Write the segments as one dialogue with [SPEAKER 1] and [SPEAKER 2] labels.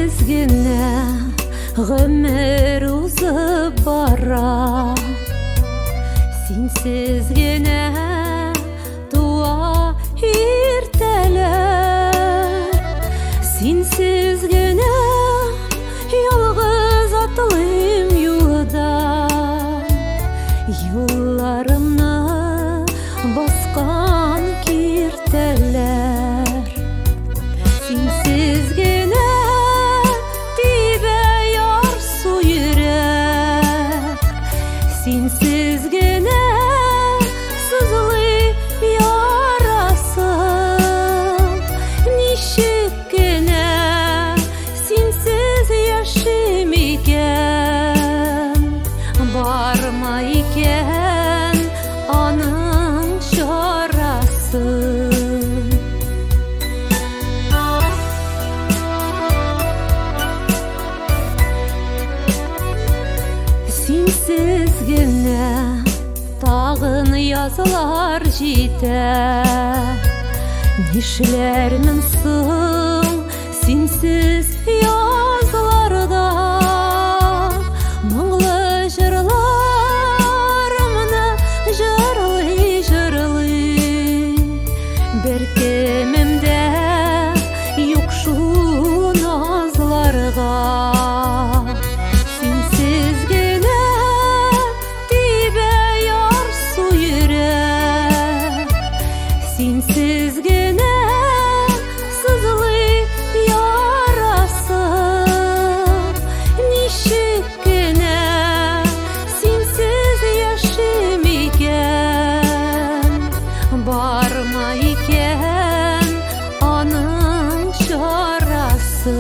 [SPEAKER 1] Сенсиз генә гомер узып бара, синсиз генә туа иртәләр, синсиз генә ялгыз атлыйм юлда, юлларымны баскан киртәләр. Синсиз генә тибә ярсу йөрәк, синсиз генә сызлый ярасым. Ничек кенә синсиз яшим икән, бармы икән аның чарасы. Синсиз генә тагын язлар җитә, нишләрмен соң синсиз язларда? Моңлы җырларымны җырлый-җырлый, беркемемдә юк шул назларга. Синсиз генә тибә ярсу йөрәк, синсиз генә сызлый ярасым. Ничек кенә синсиз яшим икән, бармы икән аның чарасы.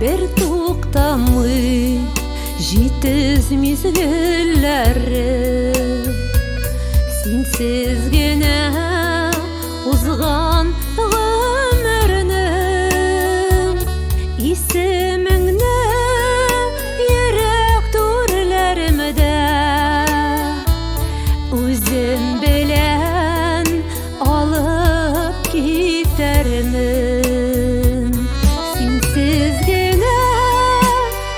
[SPEAKER 1] Бер туктамый җитез мизгелләре, синсиз генә узган гомернең исемеңне йөрәк түрләремдә үзем белән алып китәрмен. Синсиз генә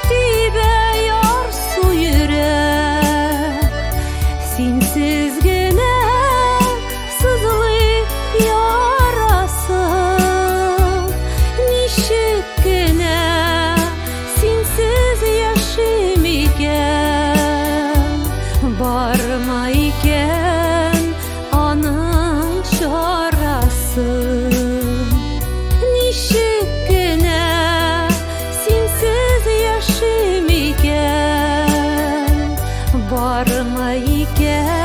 [SPEAKER 1] тибә ярсу йөрәк, синсиз генә сызлый ярасым. Ничек кенә синсиз яшим икән, бармы икән аның чарасы. Ничек кенә синсиз яшим икән, бармы икән